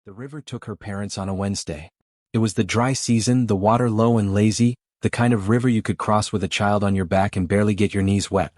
The river took her parents on a Wednesday. It was the dry season, the water low and lazy, the kind of river you could cross with a child on your back and barely get your knees wet.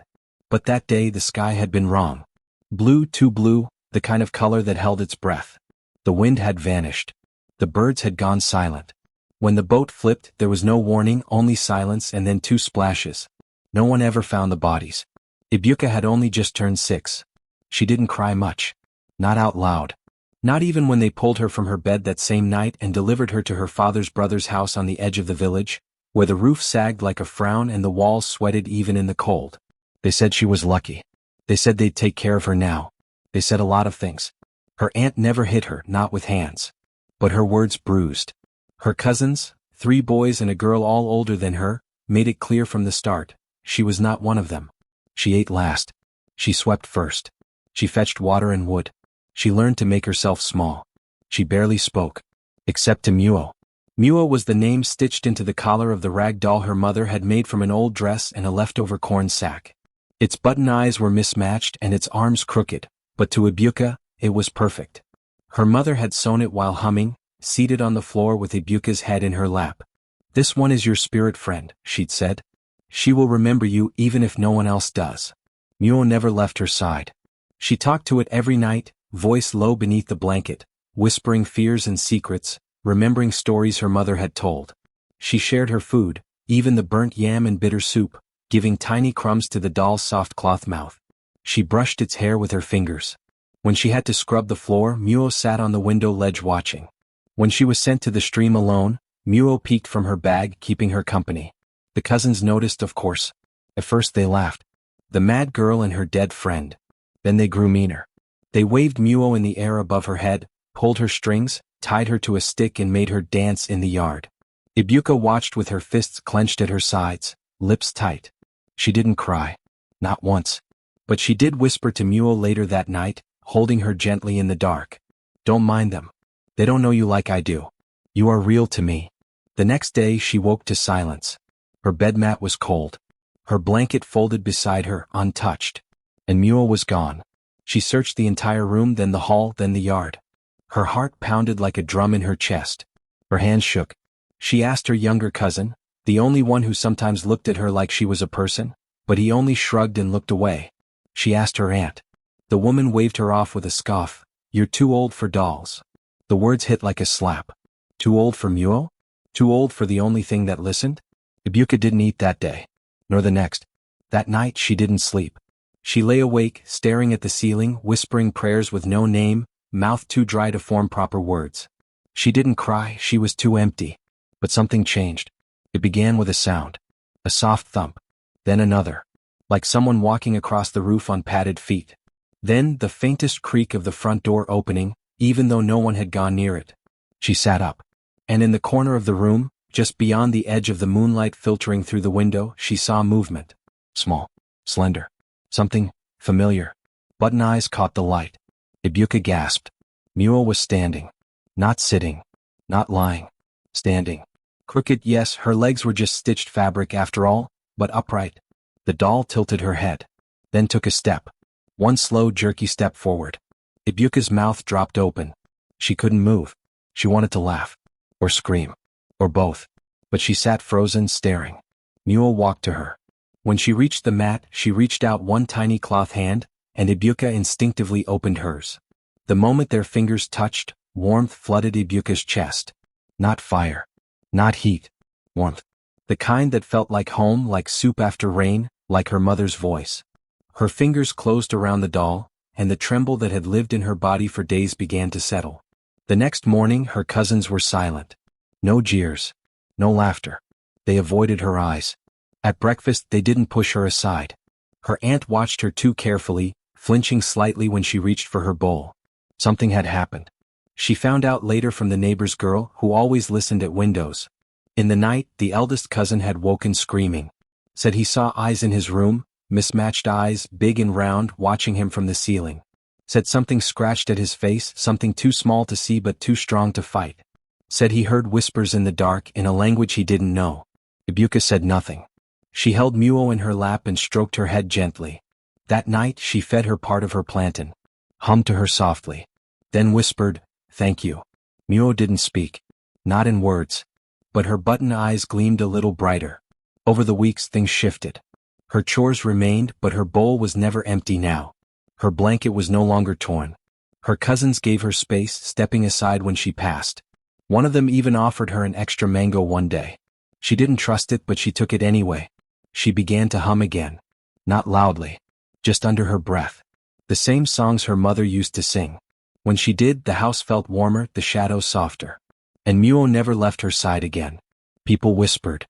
But that day the sky had been wrong. Blue, too blue, the kind of color that held its breath. The wind had vanished. The birds had gone silent. When the boat flipped, there was no warning, only silence and then 2 splashes. No one ever found the bodies. Ibuka had only just turned 6. She didn't cry much. Not out loud. Not even when they pulled her from her bed that same night and delivered her to her father's brother's house on the edge of the village, where the roof sagged like a frown and the walls sweated even in the cold. They said she was lucky. They said they'd take care of her now. They said a lot of things. Her aunt never hit her, not with hands. But her words bruised. Her cousins, 3 boys and a girl all older than her, made it clear from the start, she was not one of them. She ate last. She swept first. She fetched water and wood. She learned to make herself small. She barely spoke. Except to Muo. Muo was the name stitched into the collar of the rag doll her mother had made from an old dress and a leftover corn sack. Its button eyes were mismatched and its arms crooked, but to Ibuka, it was perfect. Her mother had sewn it while humming, seated on the floor with Ibuka's head in her lap. "This one is your spirit friend," she'd said. "She will remember you even if no one else does." Muo never left her side. She talked to it every night, voice low beneath the blanket, whispering fears and secrets, remembering stories her mother had told. She shared her food, even the burnt yam and bitter soup, giving tiny crumbs to the doll's soft cloth mouth. She brushed its hair with her fingers. When she had to scrub the floor, Muo sat on the window ledge watching. When she was sent to the stream alone, Muo peeked from her bag, keeping her company. The cousins noticed, of course. At first they laughed. The mad girl and her dead friend. Then they grew meaner. They waved Muo in the air above her head, pulled her strings, tied her to a stick and made her dance in the yard. Ibuka watched with her fists clenched at her sides, lips tight. She didn't cry. Not once. But she did whisper to Muo later that night, holding her gently in the dark. "Don't mind them. They don't know you like I do. You are real to me." The next day she woke to silence. Her bed mat was cold. Her blanket folded beside her, untouched. And Muo was gone. She searched the entire room, then the hall, then the yard. Her heart pounded like a drum in her chest. Her hands shook. She asked her younger cousin, the only one who sometimes looked at her like she was a person, but he only shrugged and looked away. She asked her aunt. The woman waved her off with a scoff. "You're too old for dolls." The words hit like a slap. Too old for Muo? Too old for the only thing that listened? Ibuka didn't eat that day. Nor the next. That night she didn't sleep. She lay awake, staring at the ceiling, whispering prayers with no name, mouth too dry to form proper words. She didn't cry, she was too empty. But something changed. It began with a sound. A soft thump. Then another. Like someone walking across the roof on padded feet. Then the faintest creak of the front door opening, even though no one had gone near it. She sat up. And in the corner of the room, just beyond the edge of the moonlight filtering through the window, she saw movement. Small. Slender. Something familiar. Button eyes caught the light. Ibuka gasped. Muo was standing. Not sitting. Not lying. Standing. Crooked, yes, her legs were just stitched fabric after all, but upright. The doll tilted her head. Then took a step. One slow, jerky step forward. Ibuka's mouth dropped open. She couldn't move. She wanted to laugh. Or scream. Or both. But she sat frozen, staring. Muo walked to her. When she reached the mat, she reached out one tiny cloth hand, and Ibuka instinctively opened hers. The moment their fingers touched, warmth flooded Ibuka's chest. Not fire. Not heat. Warmth. The kind that felt like home, like soup after rain, like her mother's voice. Her fingers closed around the doll, and the tremble that had lived in her body for days began to settle. The next morning her cousins were silent. No jeers. No laughter. They avoided her eyes. At breakfast they didn't push her aside. Her aunt watched her too carefully, flinching slightly when she reached for her bowl. Something had happened. She found out later from the neighbor's girl, who always listened at windows. In the night, the eldest cousin had woken screaming. Said he saw eyes in his room, mismatched eyes, big and round, watching him from the ceiling. Said something scratched at his face, something too small to see but too strong to fight. Said he heard whispers in the dark in a language he didn't know. Ibuka said nothing. She held Muo in her lap and stroked her head gently. That night she fed her part of her plantain. Hummed to her softly. Then whispered, "Thank you." Muo didn't speak. Not in words. But her button eyes gleamed a little brighter. Over the weeks things shifted. Her chores remained, but her bowl was never empty now. Her blanket was no longer torn. Her cousins gave her space, stepping aside when she passed. One of them even offered her an extra mango one day. She didn't trust it, but she took it anyway. She began to hum again. Not loudly. Just under her breath. The same songs her mother used to sing. When she did, the house felt warmer, the shadows softer. And Muo never left her side again. People whispered.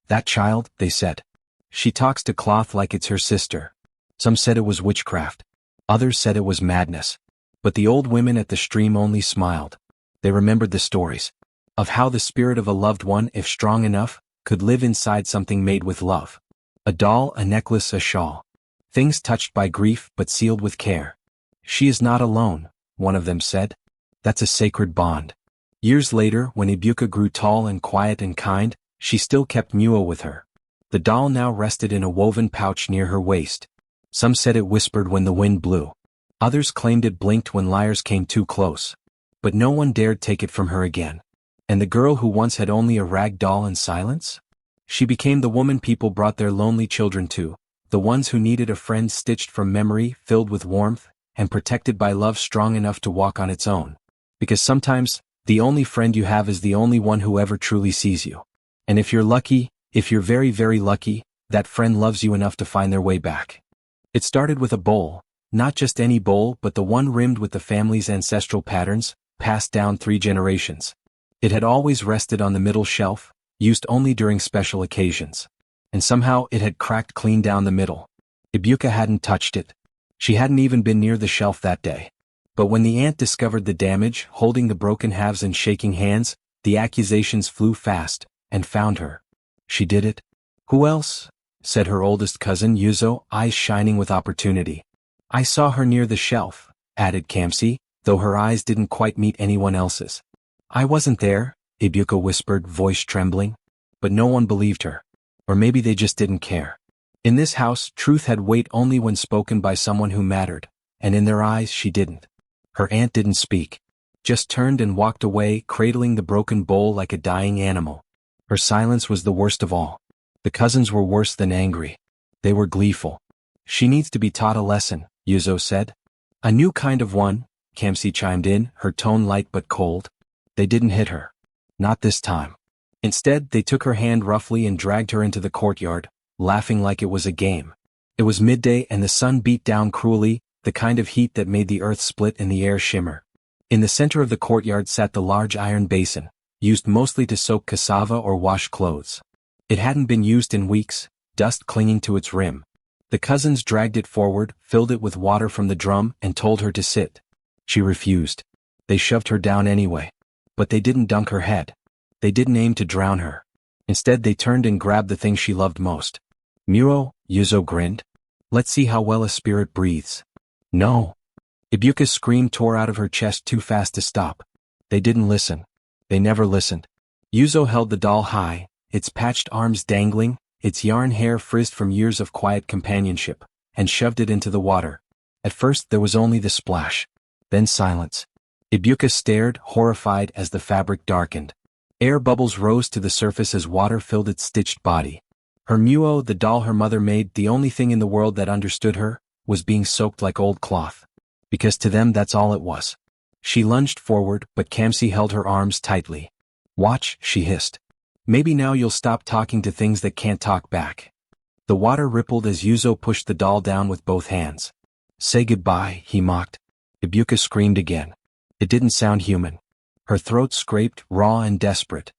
That child, they said. She talks to cloth like it's her sister. Some said it was witchcraft. Others said it was madness. But the old women at the stream only smiled. They remembered the stories. Of how the spirit of a loved one, if strong enough, could live inside something made with love. A doll, a necklace, a shawl. Things touched by grief but sealed with care. She is not alone, one of them said. That's a sacred bond. Years later, when Ibuka grew tall and quiet and kind, she still kept Muo with her. The doll now rested in a woven pouch near her waist. Some said it whispered when the wind blew. Others claimed it blinked when liars came too close. But no one dared take it from her again. And the girl who once had only a rag doll and silence? She became the woman people brought their lonely children to, the ones who needed a friend stitched from memory, filled with warmth, and protected by love strong enough to walk on its own. Because sometimes, the only friend you have is the only one who ever truly sees you. And if you're lucky, if you're very, very lucky, that friend loves you enough to find their way back. It started with a bowl, not just any bowl but the one rimmed with the family's ancestral patterns, passed down 3 generations. It had always rested on the middle shelf, used only during special occasions. And somehow it had cracked clean down the middle. Ibuka hadn't touched it. She hadn't even been near the shelf that day. But when the aunt discovered the damage, holding the broken halves and shaking hands, the accusations flew fast, and found her. She did it? Who else? Said her oldest cousin Yuzo, eyes shining with opportunity. I saw her near the shelf, added Kamsi, though her eyes didn't quite meet anyone else's. I wasn't there, Ibuka whispered, voice trembling. But no one believed her. Or maybe they just didn't care. In this house, truth had weight only when spoken by someone who mattered, and in their eyes she didn't. Her aunt didn't speak. Just turned and walked away, cradling the broken bowl like a dying animal. Her silence was the worst of all. The cousins were worse than angry. They were gleeful. She needs to be taught a lesson, Yuzo said. A new kind of one, Kamsi chimed in, her tone light but cold. They didn't hit her. Not this time. Instead, they took her hand roughly and dragged her into the courtyard, laughing like it was a game. It was midday and the sun beat down cruelly, the kind of heat that made the earth split and the air shimmer. In the center of the courtyard sat the large iron basin, used mostly to soak cassava or wash clothes. It hadn't been used in weeks, dust clinging to its rim. The cousins dragged it forward, filled it with water from the drum, and told her to sit. She refused. They shoved her down anyway. But they didn't dunk her head. They didn't aim to drown her. Instead they turned and grabbed the thing she loved most. Muo, Yuzo grinned. Let's see how well a spirit breathes. No. Ibuka's scream tore out of her chest too fast to stop. They didn't listen. They never listened. Yuzo held the doll high, its patched arms dangling, its yarn hair frizzed from years of quiet companionship, and shoved it into the water. At first there was only the splash. Then silence. Ibuka stared, horrified, as the fabric darkened. Air bubbles rose to the surface as water filled its stitched body. Her Muo, the doll her mother made, the only thing in the world that understood her, was being soaked like old cloth. Because to them that's all it was. She lunged forward, but Kamsi held her arms tightly. Watch, she hissed. Maybe now you'll stop talking to things that can't talk back. The water rippled as Yuzo pushed the doll down with both hands. Say goodbye, he mocked. Ibuka screamed again. It didn't sound human. Her throat scraped, raw and desperate.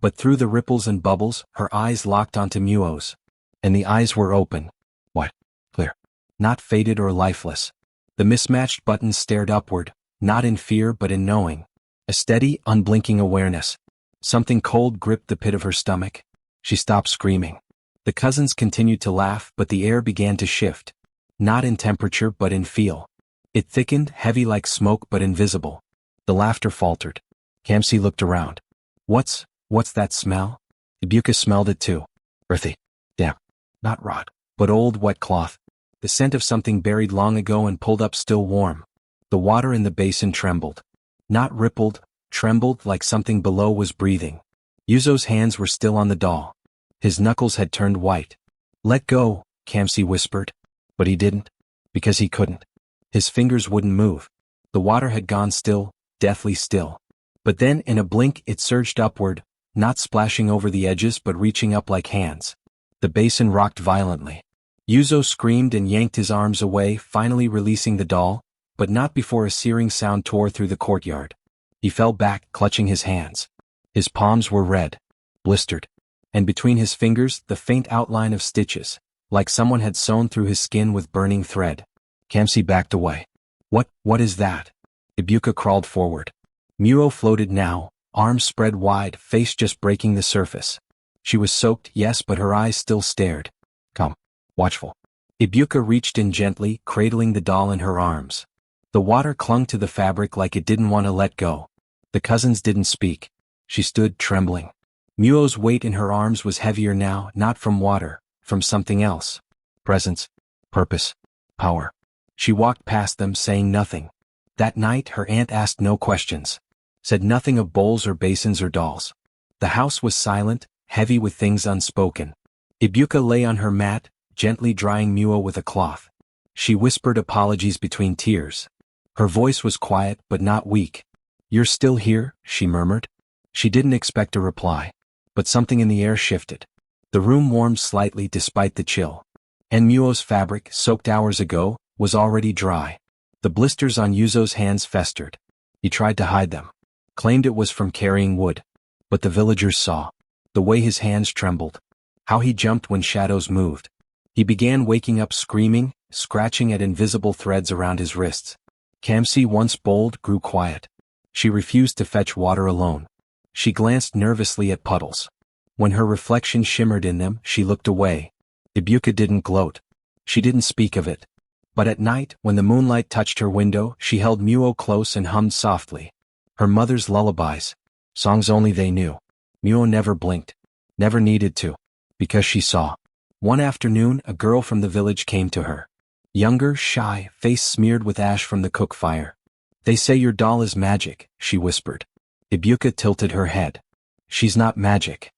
But through the ripples and bubbles, her eyes locked onto Muo's. And the eyes were open. What? Clear. Not faded or lifeless. The mismatched buttons stared upward, not in fear but in knowing. A steady, unblinking awareness. Something cold gripped the pit of her stomach. She stopped screaming. The cousins continued to laugh, but the air began to shift. Not in temperature but in feel. It thickened, heavy like smoke but invisible. The laughter faltered. Kamsi looked around. What's that smell? Ibuka smelled it too. Earthy. Damp. Not rot, but old wet cloth. The scent of something buried long ago and pulled up still warm. The water in the basin trembled. Not rippled, trembled like something below was breathing. Yuzo's hands were still on the doll. His knuckles had turned white. "Let go," Kamsi whispered. But he didn't. Because he couldn't. His fingers wouldn't move. The water had gone still, deathly still. But then in a blink it surged upward, not splashing over the edges but reaching up like hands. The basin rocked violently. Yuzo screamed and yanked his arms away, finally releasing the doll, but not before a searing sound tore through the courtyard. He fell back, clutching his hands. His palms were red, blistered, and between his fingers the faint outline of stitches, like someone had sewn through his skin with burning thread. Kamsi backed away. What is that?" Ibuka crawled forward. Muo floated now, arms spread wide, face just breaking the surface. She was soaked, yes, but her eyes still stared. "Come, watchful." Ibuka reached in gently, cradling the doll in her arms. The water clung to the fabric like it didn't want to let go. The cousins didn't speak. She stood trembling. Muo's weight in her arms was heavier now, not from water, from something else. Presence, purpose, power. She walked past them, saying nothing. That night her aunt asked no questions. Said nothing of bowls or basins or dolls. The house was silent, heavy with things unspoken. Ibuka lay on her mat, gently drying Muo with a cloth. She whispered apologies between tears. Her voice was quiet but not weak. "You're still here?" she murmured. She didn't expect a reply. But something in the air shifted. The room warmed slightly despite the chill. And Muo's fabric, soaked hours ago, was already dry. The blisters on Yuzo's hands festered. He tried to hide them. Claimed it was from carrying wood. But the villagers saw. The way his hands trembled. How he jumped when shadows moved. He began waking up screaming, scratching at invisible threads around his wrists. Kamsi, once bold, grew quiet. She refused to fetch water alone. She glanced nervously at puddles. When her reflection shimmered in them, she looked away. Ibuka didn't gloat. She didn't speak of it. But at night, when the moonlight touched her window, she held Muo close and hummed softly. Her mother's lullabies. Songs only they knew. Muo never blinked. Never needed to. Because she saw. One afternoon, a girl from the village came to her. Younger, shy, face smeared with ash from the cook fire. "They say your doll is magic," she whispered. Ibuka tilted her head. "She's not magic."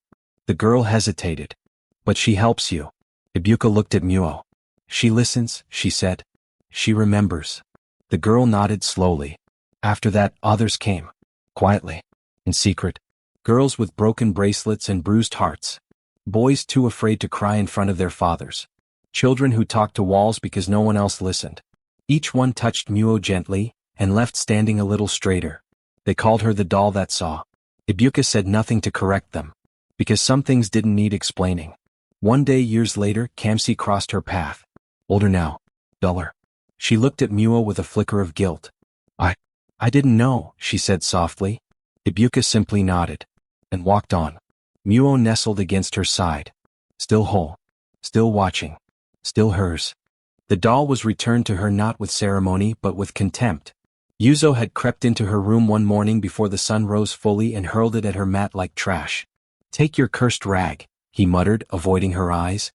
The girl hesitated. "But she helps you." Ibuka looked at Muo. "She listens," she said. "She remembers." The girl nodded slowly. After that, others came. Quietly. In secret. Girls with broken bracelets and bruised hearts. Boys too afraid to cry in front of their fathers. Children who talked to walls because no one else listened. Each one touched Muo gently, and left standing a little straighter. They called her the doll that saw. Ibuka said nothing to correct them. Because some things didn't need explaining. One day years later, Kamsi crossed her path. Older now. Duller. She looked at Muo with a flicker of guilt. I didn't know," she said softly. Ibuka simply nodded. And walked on. Muo nestled against her side. Still whole. Still watching. Still hers. The doll was returned to her not with ceremony but with contempt. Yuzo had crept into her room one morning before the sun rose fully and hurled it at her mat like trash. "Take your cursed rag," he muttered, avoiding her eyes.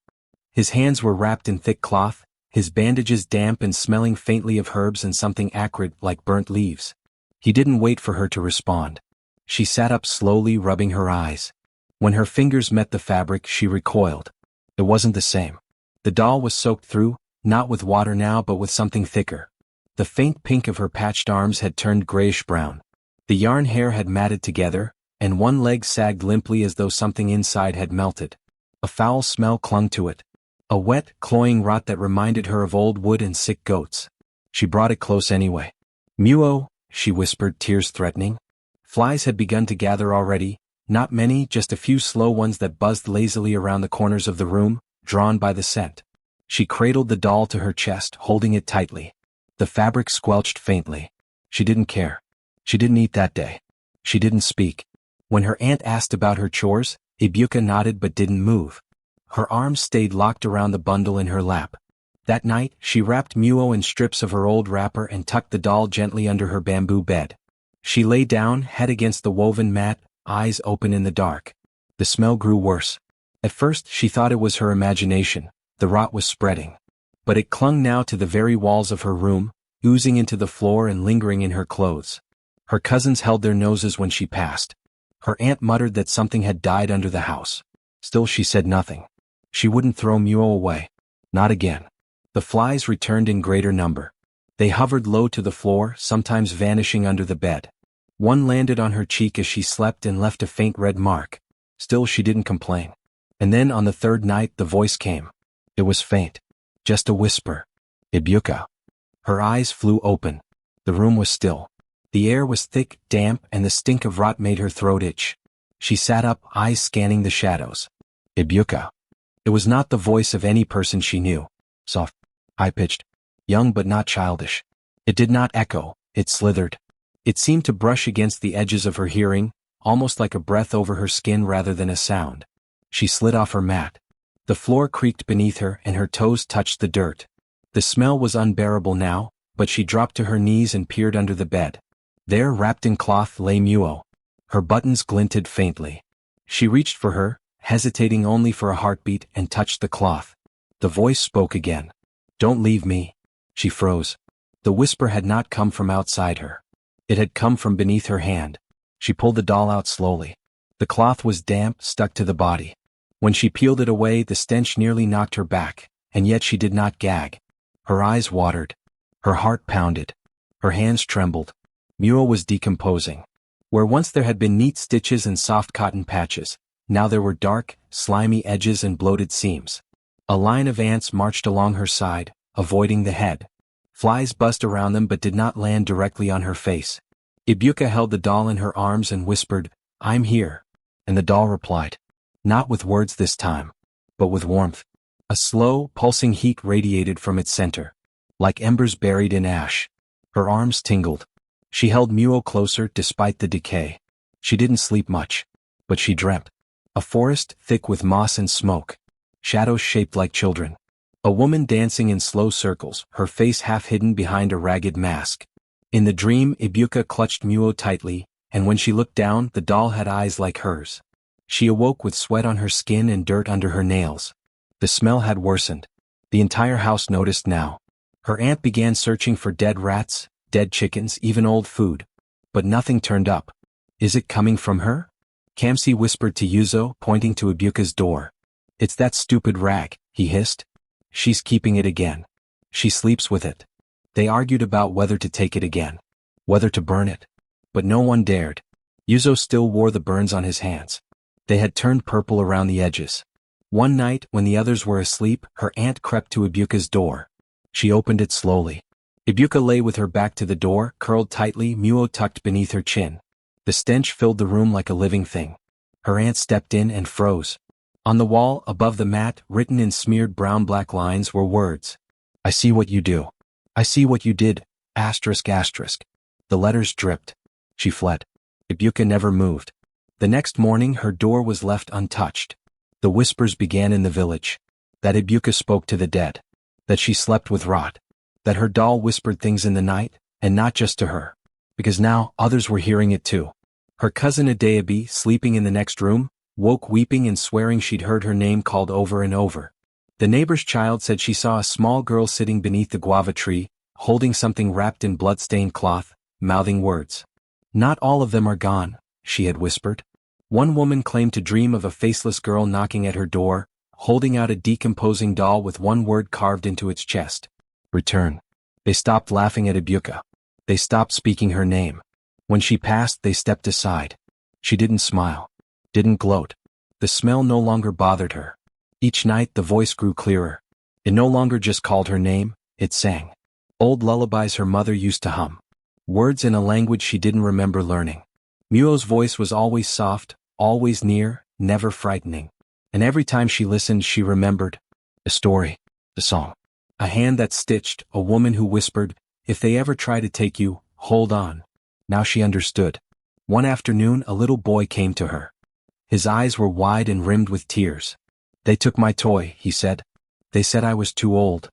His hands were wrapped in thick cloth, his bandages damp and smelling faintly of herbs and something acrid like burnt leaves. He didn't wait for her to respond. She sat up slowly, rubbing her eyes. When her fingers met the fabric, she recoiled. It wasn't the same. The doll was soaked through, not with water now but with something thicker. The faint pink of her patched arms had turned grayish-brown. The yarn hair had matted together, and one leg sagged limply as though something inside had melted. A foul smell clung to it. A wet, cloying rot that reminded her of old wood and sick goats. She brought it close anyway. "Muo," she whispered, tears threatening. Flies had begun to gather already, not many, just a few slow ones that buzzed lazily around the corners of the room, drawn by the scent. She cradled the doll to her chest, holding it tightly. The fabric squelched faintly. She didn't care. She didn't eat that day. She didn't speak. When her aunt asked about her chores, Ibuka nodded but didn't move. Her arms stayed locked around the bundle in her lap. That night, she wrapped Muo in strips of her old wrapper and tucked the doll gently under her bamboo bed. She lay down, head against the woven mat, eyes open in the dark. The smell grew worse. At first, she thought it was her imagination. The rot was spreading. But it clung now to the very walls of her room, oozing into the floor and lingering in her clothes. Her cousins held their noses when she passed. Her aunt muttered that something had died under the house. Still she said nothing. She wouldn't throw Muo away. Not again. The flies returned in greater number. They hovered low to the floor, sometimes vanishing under the bed. One landed on her cheek as she slept and left a faint red mark. Still she didn't complain. And then on the third night the voice came. It was faint. Just a whisper. Ibuka. Her eyes flew open. The room was still. The air was thick, damp, and the stink of rot made her throat itch. She sat up, eyes scanning the shadows. Ibuka. It was not the voice of any person she knew. Soft, high-pitched, young but not childish. It did not echo, it slithered. It seemed to brush against the edges of her hearing, almost like a breath over her skin rather than a sound. She slid off her mat. The floor creaked beneath her and her toes touched the dirt. The smell was unbearable now, but she dropped to her knees and peered under the bed. There, wrapped in cloth, lay Muo. Her buttons glinted faintly. She reached for her, hesitating only for a heartbeat, and touched the cloth. The voice spoke again. Don't leave me. She froze. The whisper had not come from outside her. It had come from beneath her hand. She pulled the doll out slowly. The cloth was damp, stuck to the body. When she peeled it away, the stench nearly knocked her back, and yet she did not gag. Her eyes watered. Her heart pounded. Her hands trembled. Muo was decomposing. Where once there had been neat stitches and soft cotton patches, now there were dark, slimy edges and bloated seams. A line of ants marched along her side, avoiding the head. Flies buzzed around them but did not land directly on her face. Ibuka held the doll in her arms and whispered, I'm here. And the doll replied. Not with words this time, but with warmth. A slow, pulsing heat radiated from its center, like embers buried in ash. Her arms tingled. She held Muo closer despite the decay. She didn't sleep much, but she dreamt. A forest thick with moss and smoke. Shadows shaped like children. A woman dancing in slow circles, her face half hidden behind a ragged mask. In the dream, Ibuka clutched Muo tightly, and when she looked down, the doll had eyes like hers. She awoke with sweat on her skin and dirt under her nails. The smell had worsened. The entire house noticed now. Her aunt began searching for dead rats, dead chickens, even old food. But nothing turned up. Is it coming from her? Kamsi whispered to Yuzo, pointing to Ibuka's door. It's that stupid rag, he hissed. She's keeping it again. She sleeps with it. They argued about whether to take it again. Whether to burn it. But no one dared. Yuzo still wore the burns on his hands. They had turned purple around the edges. One night, when the others were asleep, her aunt crept to Ibuka's door. She opened it slowly. Ibuka lay with her back to the door, curled tightly, Muo tucked beneath her chin. The stench filled the room like a living thing. Her aunt stepped in and froze. On the wall, above the mat, written in smeared brown-black lines, were words. I see what you do. I see what you did, asterisk asterisk. The letters dripped. She fled. Ibuka never moved. The next morning her door was left untouched. The whispers began in the village. That Ibuka spoke to the dead. That she slept with rot. That her doll whispered things in the night, and not just to her. Because now others were hearing it too. Her cousin Adeabi, sleeping in the next room, woke weeping and swearing she'd heard her name called over and over. The neighbor's child said she saw a small girl sitting beneath the guava tree, holding something wrapped in blood-stained cloth, mouthing words. Not all of them are gone, she had whispered. One woman claimed to dream of a faceless girl knocking at her door, holding out a decomposing doll with one word carved into its chest. Return. They stopped laughing at Ibuka. They stopped speaking her name. When she passed, they stepped aside. She didn't smile. Didn't gloat. The smell no longer bothered her. Each night the voice grew clearer. It no longer just called her name, it sang. Old lullabies her mother used to hum. Words in a language she didn't remember learning. Muo's voice was always soft, always near, never frightening. And every time she listened she remembered. A story. A song. A hand that stitched, a woman who whispered, if they ever try to take you, hold on. Now she understood. One afternoon a little boy came to her. His eyes were wide and rimmed with tears. They took my toy, he said. They said I was too old.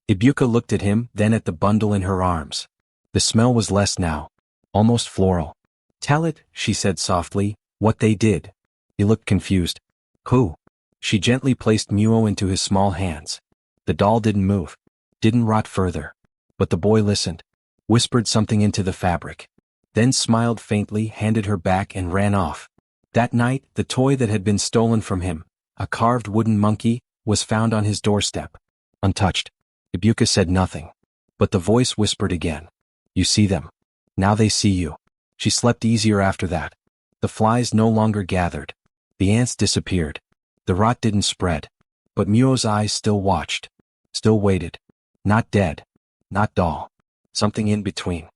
Ibuka looked at him, then at the bundle in her arms. The smell was less now. Almost floral. Tell it, she said softly, what they did. He looked confused. Who? She gently placed Muo into his small hands. The doll didn't move. Didn't rot further. But the boy listened. Whispered something into the fabric. then smiled faintly, handed her back and ran off. That night, the toy that had been stolen from him, a carved wooden monkey, was found on his doorstep. Untouched. Ibuka said nothing. But the voice whispered again. You see them. Now they see you. She slept easier after that. The flies no longer gathered. The ants disappeared. The rot didn't spread. But Muo's eyes still watched. Still waited. Not dead. Not dull. Something in between.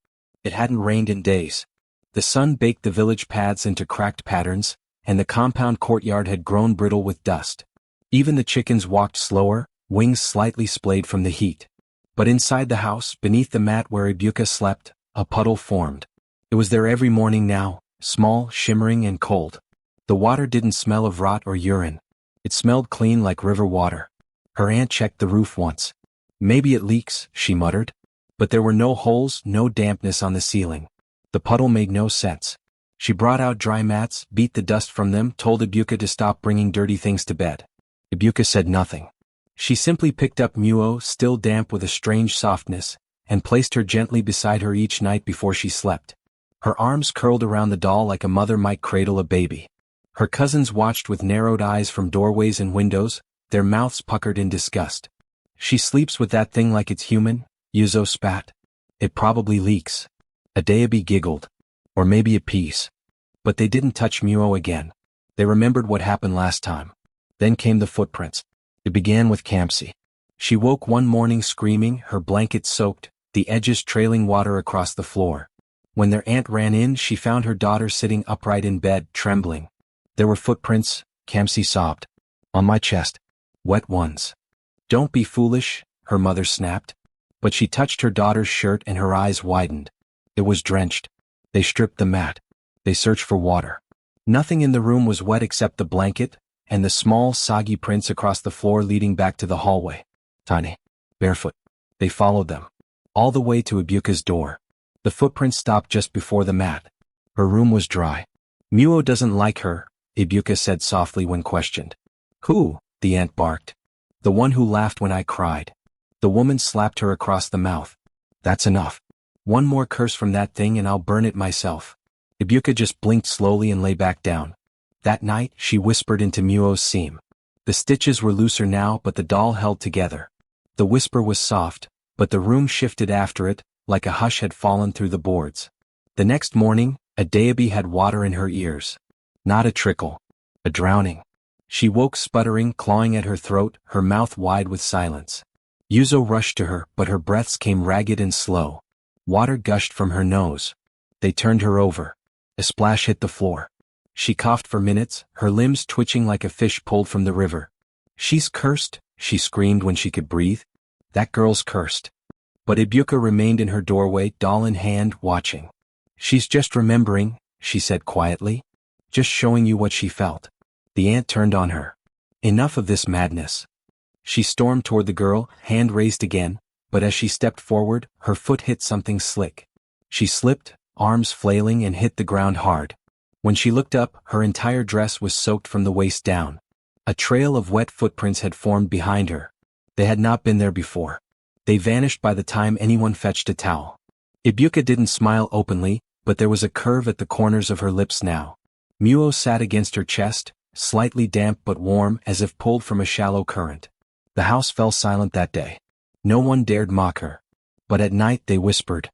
It hadn't rained in days. The sun baked the village paths into cracked patterns, and the compound courtyard had grown brittle with dust. Even the chickens walked slower, wings slightly splayed from the heat. But inside the house, beneath the mat where Ibuka slept, a puddle formed. It was there every morning now, small, shimmering and cold. The water didn't smell of rot or urine. It smelled clean like river water. Her aunt checked the roof once. Maybe it leaks, she muttered. But there were no holes, no dampness on the ceiling. The puddle made no sense. She brought out dry mats, beat the dust from them, told Ibuka to stop bringing dirty things to bed. Ibuka said nothing. She simply picked up Muo, still damp with a strange softness, and placed her gently beside her each night before she slept. Her arms curled around the doll like a mother might cradle a baby. Her cousins watched with narrowed eyes from doorways and windows, their mouths puckered in disgust. She sleeps with that thing like it's human, Yuzo spat. It probably leaks. Adayabi giggled. Or maybe a piece. But they didn't touch Muo again. They remembered what happened last time. Then came the footprints. It began with Kamsi. She woke one morning screaming, her blanket soaked, the edges trailing water across the floor. When their aunt ran in, she found her daughter sitting upright in bed, trembling. There were footprints, Kamsi sobbed. On my chest. Wet ones. Don't be foolish, her mother snapped. But she touched her daughter's shirt and her eyes widened. It was drenched. They stripped the mat. They searched for water. Nothing in the room was wet except the blanket, and the small, soggy prints across the floor leading back to the hallway. Tiny. Barefoot. They followed them. All the way to Ibuka's door. The footprints stopped just before the mat. Her room was dry. Muo doesn't like her, Ibuka said softly when questioned. Who? The aunt barked. The one who laughed when I cried. The woman slapped her across the mouth. That's enough. One more curse from that thing and I'll burn it myself. Ibuka just blinked slowly and lay back down. That night, she whispered into Muo's seam. The stitches were looser now, but the doll held together. The whisper was soft, but the room shifted after it, like a hush had fallen through the boards. The next morning, Adayabi had water in her ears. Not a trickle. A drowning. She woke sputtering, clawing at her throat, her mouth wide with silence. Yuzo rushed to her, but her breaths came ragged and slow. Water gushed from her nose. They turned her over. A splash hit the floor. She coughed for minutes, her limbs twitching like a fish pulled from the river. She's cursed, she screamed when she could breathe. That girl's cursed. But Ibuka remained in her doorway, doll in hand, watching. She's just remembering, she said quietly. Just showing you what she felt. The aunt turned on her. Enough of this madness. She stormed toward the girl, hand raised again, but as she stepped forward, her foot hit something slick. She slipped, arms flailing, and hit the ground hard. When she looked up, her entire dress was soaked from the waist down. A trail of wet footprints had formed behind her. They had not been there before. They vanished by the time anyone fetched a towel. Ibuka didn't smile openly, but there was a curve at the corners of her lips now. Muo sat against her chest, slightly damp but warm as if pulled from a shallow current. The house fell silent that day. No one dared mock her. But at night they whispered.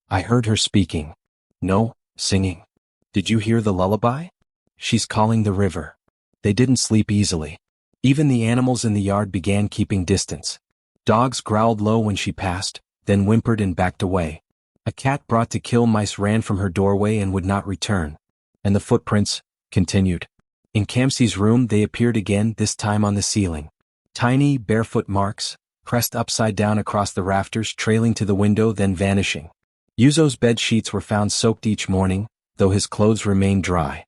I heard her speaking. No, singing. Did you hear the lullaby? She's calling the river. They didn't sleep easily. Even the animals in the yard began keeping distance. Dogs growled low when she passed, then whimpered and backed away. A cat brought to kill mice ran from her doorway and would not return. And the footprints continued. In Kamsi's room they appeared again, this time on the ceiling. Tiny, barefoot marks, pressed upside down across the rafters, trailing to the window, then vanishing. Yuzo's bed sheets were found soaked each morning, though his clothes remained dry.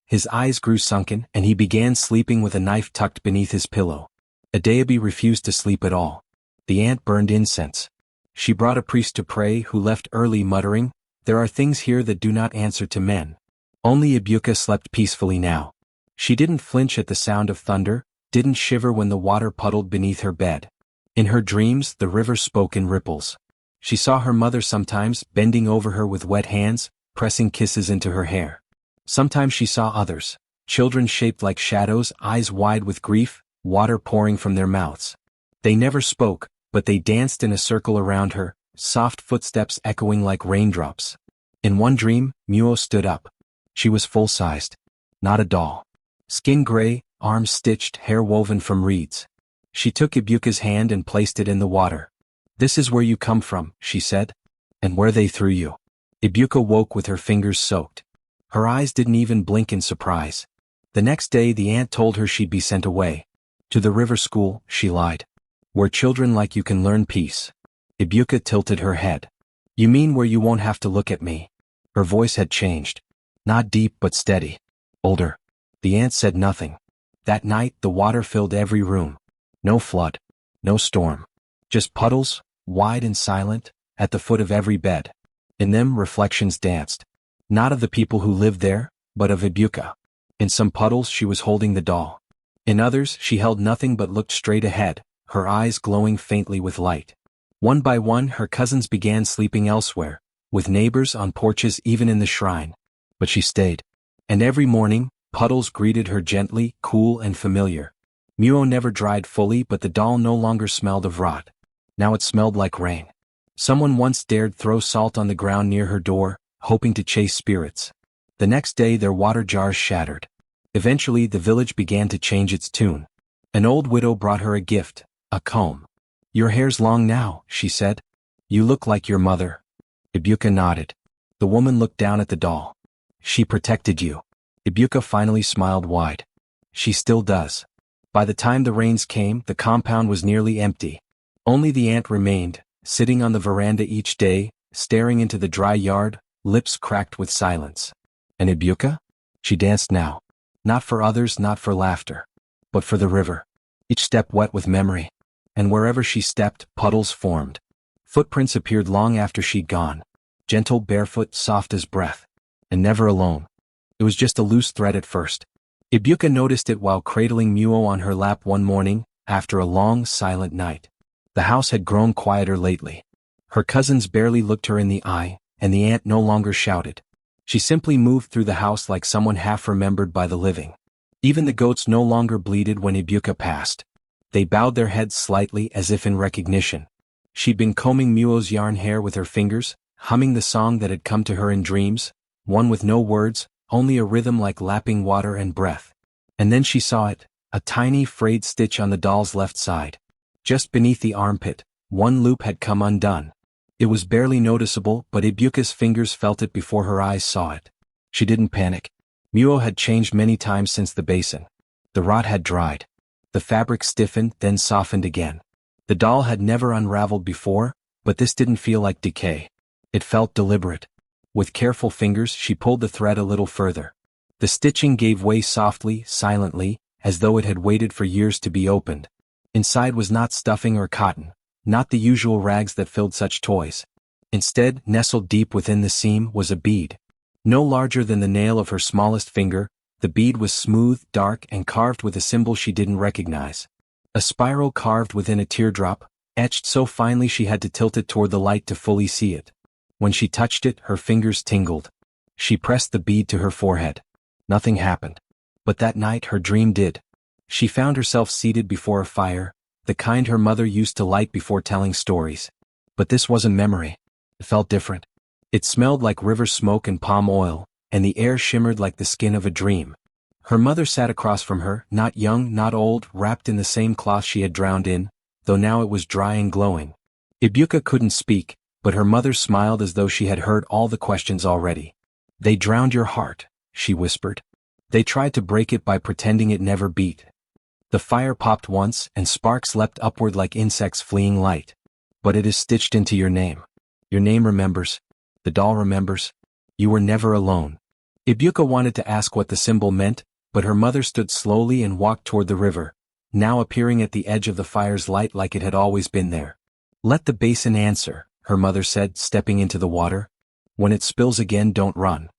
His eyes grew sunken, and he began sleeping with a knife tucked beneath his pillow. Adayabi refused to sleep at all. The aunt burned incense. She brought a priest to pray, who left early muttering, There are things here that do not answer to men. Only Ibuka slept peacefully now. She didn't flinch at the sound of thunder, didn't shiver when the water puddled beneath her bed. In her dreams, the river spoke in ripples. She saw her mother sometimes, bending over her with wet hands, pressing kisses into her hair. Sometimes she saw others, children shaped like shadows, eyes wide with grief, water pouring from their mouths. They never spoke, but they danced in a circle around her, soft footsteps echoing like raindrops. In one dream, Muo stood up. She was full-sized. Not a doll. Skin gray, arms stitched, hair woven from reeds. She took Ibuka's hand and placed it in the water. "This is where you come from," she said. "And where they threw you." Ibuka woke with her fingers soaked. Her eyes didn't even blink in surprise. The next day the aunt told her she'd be sent away. To the river school, she lied. "Where children like you can learn peace." Ibuka tilted her head. "You mean where you won't have to look at me?" Her voice had changed. Not deep but steady. Older. The aunt said nothing. That night the water filled every room. No flood. No storm. Just puddles, wide and silent, at the foot of every bed. In them reflections danced. Not of the people who lived there, but of Ibuka. In some puddles she was holding the doll. In others she held nothing but looked straight ahead, her eyes glowing faintly with light. One by one her cousins began sleeping elsewhere, with neighbors on porches, even in the shrine. But she stayed. And every morning, puddles greeted her gently, cool and familiar. Muo never dried fully, but the doll no longer smelled of rot. Now it smelled like rain. Someone once dared throw salt on the ground near her door, hoping to chase spirits. The next day their water jars shattered. Eventually the village began to change its tune. An old widow brought her a gift, a comb. "Your hair's long now," she said. "You look like your mother." Ibuka nodded. The woman looked down at the doll. "She protected you." Ibuka finally smiled wide. "She still does." By the time the rains came, the compound was nearly empty. Only the aunt remained, sitting on the veranda each day, staring into the dry yard, lips cracked with silence. And Ibuka? She danced now. Not for others, not for laughter, but for the river. Each step wet with memory. And wherever she stepped, puddles formed. Footprints appeared long after she'd gone. Gentle, barefoot, soft as breath. And never alone. It was just a loose thread at first. Ibuka noticed it while cradling Muo on her lap one morning, after a long, silent night. The house had grown quieter lately. Her cousins barely looked her in the eye, and the aunt no longer shouted. She simply moved through the house like someone half remembered by the living. Even the goats no longer bleated when Ibuka passed. They bowed their heads slightly as if in recognition. She'd been combing Muo's yarn hair with her fingers, humming the song that had come to her in dreams, one with no words, only a rhythm like lapping water and breath. And then she saw it, a tiny frayed stitch on the doll's left side. Just beneath the armpit, one loop had come undone. It was barely noticeable, but Ibuka's fingers felt it before her eyes saw it. She didn't panic. Muo had changed many times since the basin. The rot had dried. The fabric stiffened, then softened again. The doll had never unraveled before, but this didn't feel like decay. It felt deliberate. With careful fingers she pulled the thread a little further. The stitching gave way softly, silently, as though it had waited for years to be opened. Inside was not stuffing or cotton, not the usual rags that filled such toys. Instead, nestled deep within the seam, was a bead. No larger than the nail of her smallest finger, the bead was smooth, dark, and carved with a symbol she didn't recognize. A spiral carved within a teardrop, etched so finely she had to tilt it toward the light to fully see it. When she touched it, her fingers tingled. She pressed the bead to her forehead. Nothing happened. But that night her dream did. She found herself seated before a fire, the kind her mother used to light before telling stories. But this wasn't memory. It felt different. It smelled like river smoke and palm oil, and the air shimmered like the skin of a dream. Her mother sat across from her, not young, not old, wrapped in the same cloth she had drowned in, though now it was dry and glowing. Ibuka couldn't speak, but her mother smiled as though she had heard all the questions already. "They drowned your heart," she whispered. "They tried to break it by pretending it never beat." The fire popped once, and sparks leapt upward like insects fleeing light. "But it is stitched into your name. Your name remembers. The doll remembers. You were never alone." Ibuka wanted to ask what the symbol meant, but her mother stood slowly and walked toward the river, now appearing at the edge of the fire's light like it had always been there. "Let the basin answer," her mother said, stepping into the water. "When it spills again, don't run."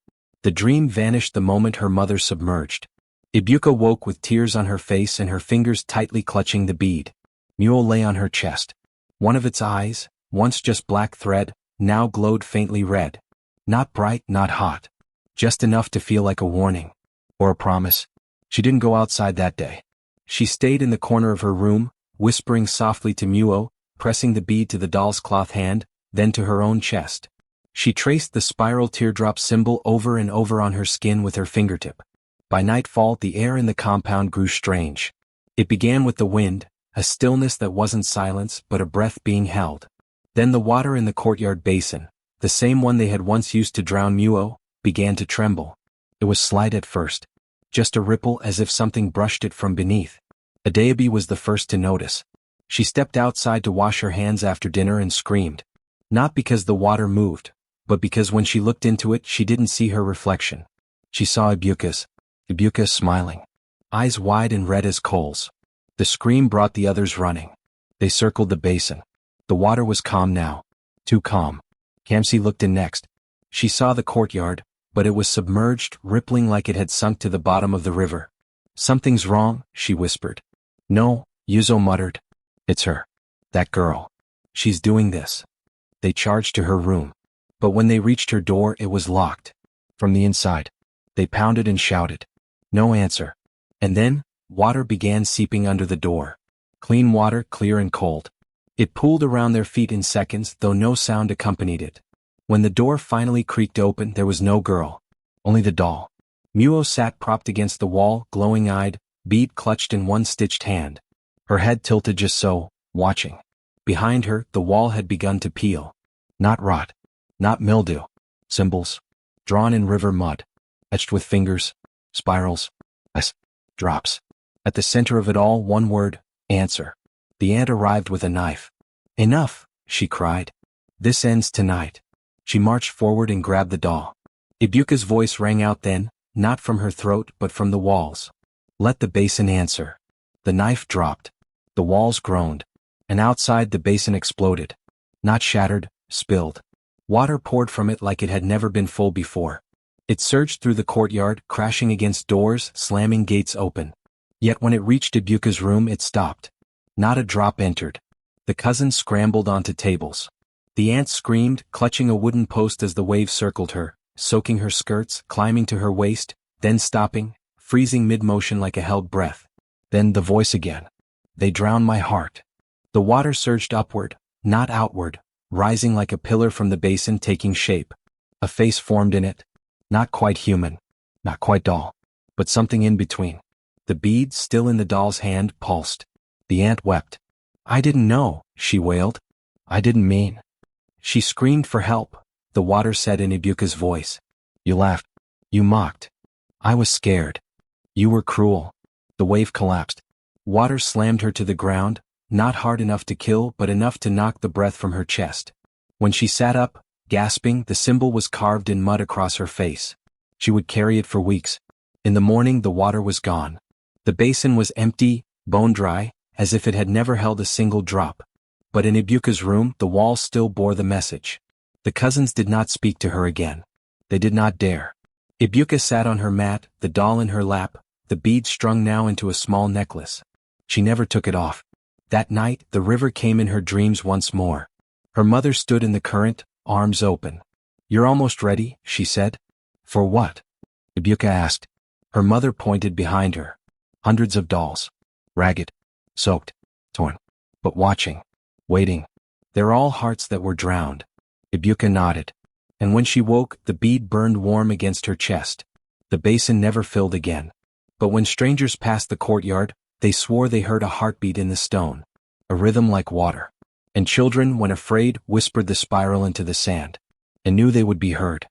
The dream vanished the moment her mother submerged. Ibuka woke with tears on her face and her fingers tightly clutching the bead. Muo lay on her chest. One of its eyes, once just black thread, now glowed faintly red. Not bright, not hot. Just enough to feel like a warning. Or a promise. She didn't go outside that day. She stayed in the corner of her room, whispering softly to Muo, pressing the bead to the doll's cloth hand, then to her own chest. She traced the spiral teardrop symbol over and over on her skin with her fingertip. By nightfall, the air in the compound grew strange. It began with the wind, a stillness that wasn't silence but a breath being held. Then the water in the courtyard basin, the same one they had once used to drown Muo, began to tremble. It was slight at first. Just a ripple as if something brushed it from beneath. Adaobi was the first to notice. She stepped outside to wash her hands after dinner and screamed. Not because the water moved, but because when she looked into it she didn't see her reflection. She saw Ibuka smiling. Eyes wide and red as coals. The scream brought the others running. They circled the basin. The water was calm now. Too calm. Kamsi looked in next. She saw the courtyard, but it was submerged, rippling like it had sunk to the bottom of the river. Something's wrong, she whispered. No, Yuzo muttered. It's her. That girl. She's doing this. They charged to her room. But when they reached her door it was locked. From the inside. They pounded and shouted. No answer. And then, water began seeping under the door. Clean water, clear and cold. It pooled around their feet in seconds, though no sound accompanied it. When the door finally creaked open there was no girl. Only the doll. Muo sat propped against the wall, glowing-eyed, bead clutched in one stitched hand. Her head tilted just so, watching. Behind her, the wall had begun to peel. Not rot. Not mildew. Symbols. Drawn in river mud. Etched with fingers. Spirals. Drops. At the center of it all, one word, answer. The aunt arrived with a knife. Enough, she cried. This ends tonight. She marched forward and grabbed the doll. Ibuka's voice rang out then, not from her throat but from the walls. Let the basin answer. The knife dropped. The walls groaned. And outside the basin exploded. Not shattered, spilled. Water poured from it like it had never been full before. It surged through the courtyard, crashing against doors, slamming gates open. Yet when it reached Ibuka's room it stopped. Not a drop entered. The cousins scrambled onto tables. The aunt screamed, clutching a wooden post as the waves circled her, soaking her skirts, climbing to her waist, then stopping, freezing mid-motion like a held breath. Then the voice again. They drowned my heart. The water surged upward, not outward, rising like a pillar from the basin, taking shape. A face formed in it. Not quite human, not quite doll, but something in between. The bead, still in the doll's hand, pulsed. The aunt wept. I didn't know, she wailed. I didn't mean. She screamed for help, the water said in Ibuka's voice. You laughed. You mocked. I was scared. You were cruel. The wave collapsed. Water slammed her to the ground, not hard enough to kill but enough to knock the breath from her chest. When she sat up, gasping, the symbol was carved in mud across her face. She would carry it for weeks. In the morning the water was gone. The basin was empty, bone-dry, as if it had never held a single drop. But in Ibuka's room the walls still bore the message. The cousins did not speak to her again. They did not dare. Ibuka sat on her mat, the doll in her lap, the bead strung now into a small necklace. She never took it off. That night the river came in her dreams once more. Her mother stood in the current, arms open. You're almost ready, she said. For what? Ibuka asked. Her mother pointed behind her. Hundreds of dolls. Ragged. Soaked. Torn. But watching. Waiting. They're all hearts that were drowned. Ibuka nodded. And when she woke, the bead burned warm against her chest. The basin never filled again. But when strangers passed the courtyard, they swore they heard a heartbeat in the stone. A rhythm like water. And children, when afraid, whispered the spiral into the sand. And knew they would be heard.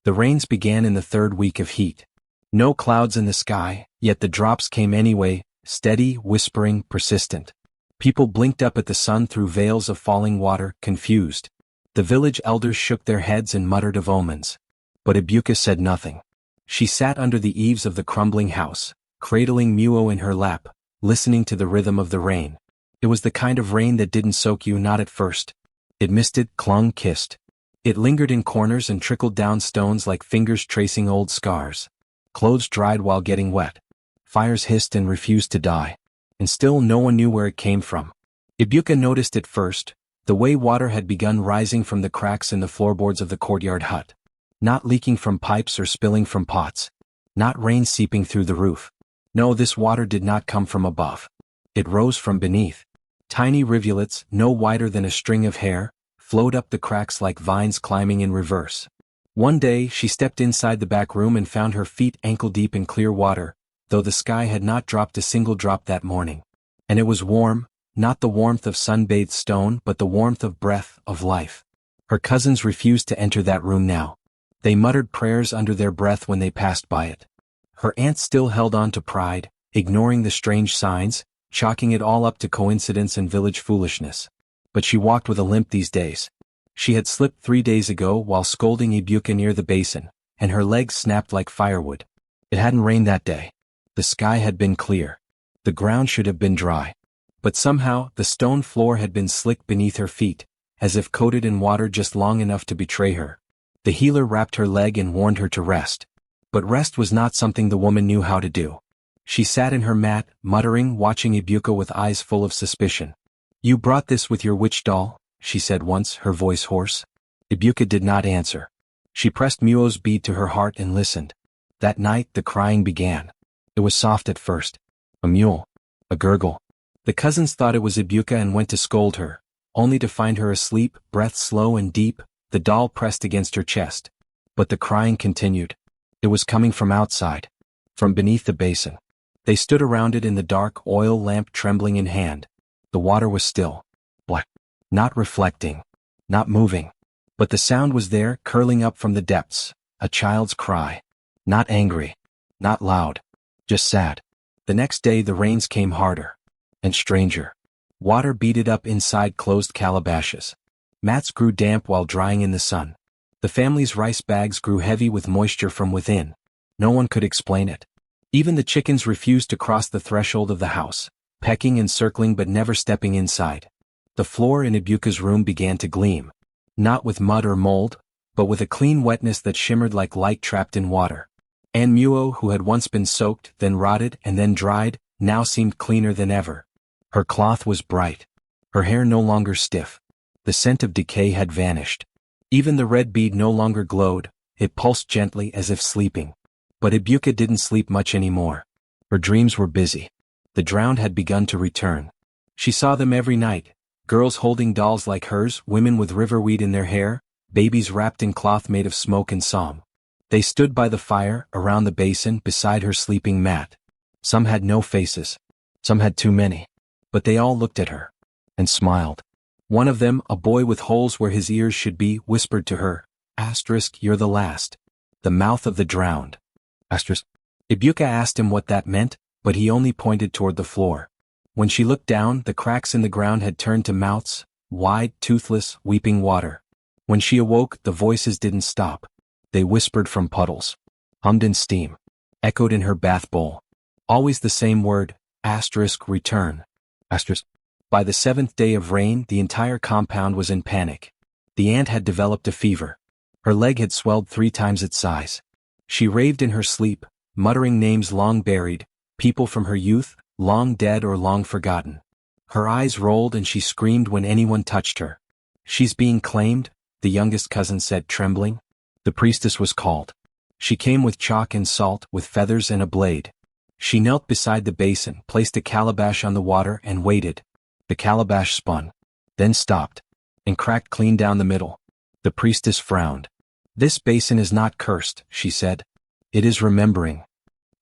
The rains began in the third week of heat. No clouds in the sky, yet the drops came anyway, steady, whispering, persistent. People blinked up at the sun through veils of falling water, confused. The village elders shook their heads and muttered of omens. But Ibuka said nothing. She sat under the eaves of the crumbling house, cradling Muo in her lap, listening to the rhythm of the rain. It was the kind of rain that didn't soak you, not at first. It misted, clung, kissed. It lingered in corners and trickled down stones like fingers tracing old scars. Clothes dried while getting wet. Fires hissed and refused to die. And still no one knew where it came from. Ibuka noticed it first, the way water had begun rising from the cracks in the floorboards of the courtyard hut. Not leaking from pipes or spilling from pots. Not rain seeping through the roof. No, this water did not come from above. It rose from beneath. Tiny rivulets, no wider than a string of hair, flowed up the cracks like vines climbing in reverse. One day she stepped inside the back room and found her feet ankle-deep in clear water, though the sky had not dropped a single drop that morning. And it was warm, not the warmth of sun-bathed stone but the warmth of breath, of life. Her cousins refused to enter that room now. They muttered prayers under their breath when they passed by it. Her aunt still held on to pride, ignoring the strange signs, chalking it all up to coincidence and village foolishness. But she walked with a limp these days. She had slipped 3 days ago while scolding Ibuka near the basin, and her legs snapped like firewood. It hadn't rained that day. The sky had been clear. The ground should have been dry. But somehow, the stone floor had been slick beneath her feet, as if coated in water just long enough to betray her. The healer wrapped her leg and warned her to rest. But rest was not something the woman knew how to do. She sat in her mat, muttering, watching Ibuka with eyes full of suspicion. "You brought this with your witch doll?" she said once, her voice hoarse. Ibuka did not answer. She pressed Muo's bead to her heart and listened. That night the crying began. It was soft at first. A mule. A gurgle. The cousins thought it was Ibuka and went to scold her, only to find her asleep, breath slow and deep, the doll pressed against her chest. But the crying continued. It was coming from outside. From beneath the basin. They stood around it in the dark, oil lamp trembling in hand. The water was still. Black. Not reflecting. Not moving. But the sound was there, curling up from the depths. A child's cry. Not angry. Not loud. Just sad. The next day the rains came harder. And stranger. Water beaded up inside closed calabashes. Mats grew damp while drying in the sun. The family's rice bags grew heavy with moisture from within. No one could explain it. Even the chickens refused to cross the threshold of the house, pecking and circling but never stepping inside. The floor in Ibuka's room began to gleam. Not with mud or mold, but with a clean wetness that shimmered like light trapped in water. And Muo, who had once been soaked, then rotted, and then dried, now seemed cleaner than ever. Her cloth was bright. Her hair no longer stiff. The scent of decay had vanished. Even the red bead no longer glowed, it pulsed gently as if sleeping. But Ibuka didn't sleep much anymore. Her dreams were busy. The drowned had begun to return. She saw them every night, girls holding dolls like hers, women with riverweed in their hair, babies wrapped in cloth made of smoke and psalm. They stood by the fire, around the basin, beside her sleeping mat. Some had no faces. Some had too many. But they all looked at her. And smiled. One of them, a boy with holes where his ears should be, whispered to her, "You're the last. The mouth of the drowned." Ibuka asked him what that meant, but he only pointed toward the floor. When she looked down, the cracks in the ground had turned to mouths, wide, toothless, weeping water. When she awoke, the voices didn't stop. They whispered from puddles. Hummed in steam. Echoed in her bath bowl. Always the same word, return. By the 7th day of rain, the entire compound was in panic. The aunt had developed a fever. Her leg had swelled 3 times its size. She raved in her sleep, muttering names long buried, people from her youth, long dead or long forgotten. Her eyes rolled and she screamed when anyone touched her. "She's being claimed," the youngest cousin said, trembling. The priestess was called. She came with chalk and salt, with feathers and a blade. She knelt beside the basin, placed a calabash on the water and waited. The calabash spun, then stopped, and cracked clean down the middle. The priestess frowned. "This basin is not cursed," she said. "It is remembering."